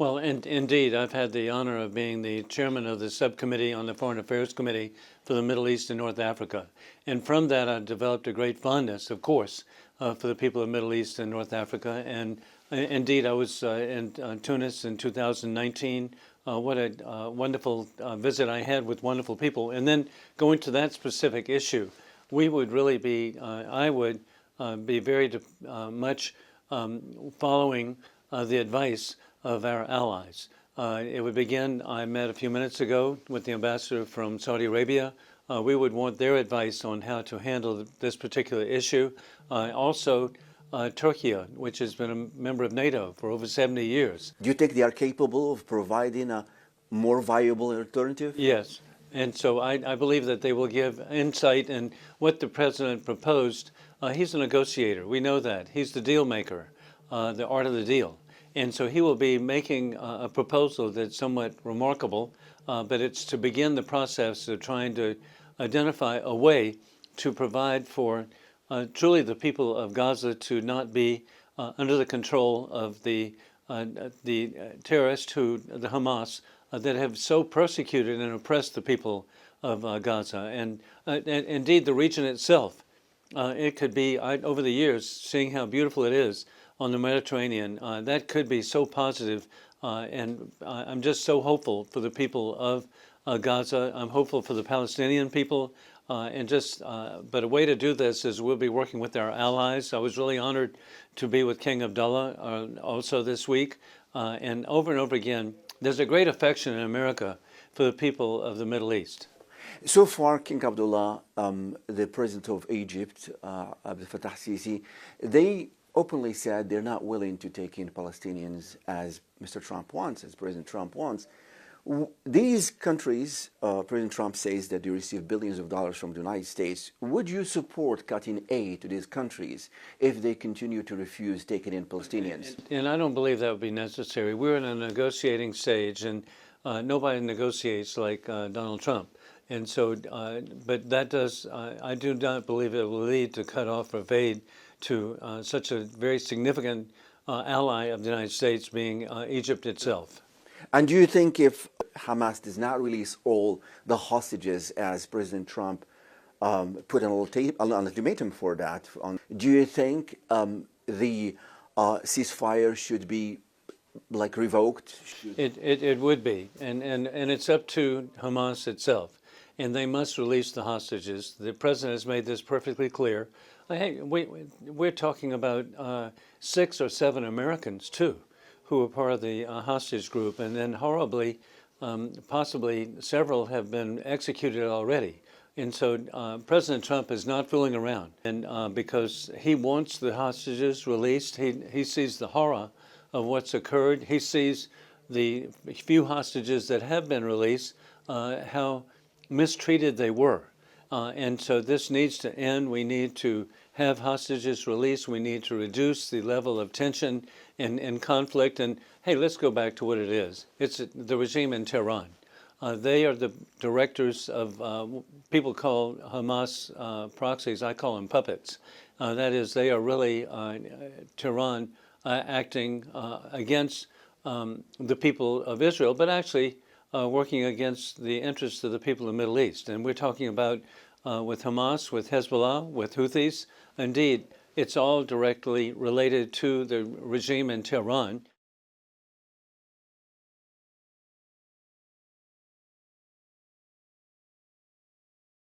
Well, indeed, I've had the honor of being the chairman of the subcommittee on the Foreign Affairs Committee for the Middle East and North Africa. And from that, I've developed a great fondness, of course, for the people of the Middle East and North Africa. And indeed, I was in Tunis in 2019. What a wonderful visit I had with wonderful people. And then going to that specific issue, we would really be, I would be very much following the advice of our allies. It would begin, I met a few minutes ago with the ambassador from Saudi Arabia. We would want their advice on how to handle this particular issue. Also, Turkey, which has been a member of NATO for over 70 years. Do you think they are capable of providing a more viable alternative? Yes. And so I believe that they will give insight in what the president proposed. He's a negotiator. We know that. He's the deal maker, the art of the deal. And so he will be making a proposal that's somewhat remarkable, but it's to begin the process of trying to identify a way to provide for truly the people of Gaza to not be under the control of the terrorists, the Hamas, that have so persecuted and oppressed the people of Gaza. And indeed, the region itself, it could be, over the years, seeing how beautiful it is on the Mediterranean, that could be so positive, and I'm just so hopeful for the people of Gaza. I'm hopeful for the Palestinian people, but a way to do this is we'll be working with our allies. I was really honored to be with King Abdullah also this week, and over again, there's a great affection in America for the people of the Middle East. So far, King Abdullah, the president of Egypt, Abdel Fattah Sisi, they openly said they're not willing to take in Palestinians as Mr. Trump wants, as President Trump wants. These countries, President Trump says that they receive billions of dollars from the United States. Would you support cutting aid to these countries if they continue to refuse taking in Palestinians? And I don't believe that would be necessary. We're in a negotiating stage, and nobody negotiates like Donald Trump. And so, but that does, I do not believe it will lead to cut off of aid to such a very significant ally of the United States, being Egypt itself. And do you think if Hamas does not release all the hostages, as President Trump put an ultimatum for that, do you think the ceasefire should be revoked? It would be, and it's up to Hamas itself, and they must release the hostages. The president has made this perfectly clear. Hey, we're talking about 6 or 7 Americans too, who are part of the hostage group, and then horribly, possibly several have been executed already. And so President Trump is not fooling around, and because he wants the hostages released, he sees the horror of what's occurred. He sees the few hostages that have been released, how mistreated they were. And so this needs to end. We need to have hostages released. We need to reduce the level of tension and conflict. And hey, let's go back to what it is. It's the regime in Tehran. They are the directors of, people call Hamas proxies, I call them puppets. That is, they are really Tehran acting against the people of Israel, but actually working against the interests of the people of the Middle East. And we're talking about with Hamas, with Hezbollah, with Houthis. Indeed, it's all directly related to the regime in Tehran.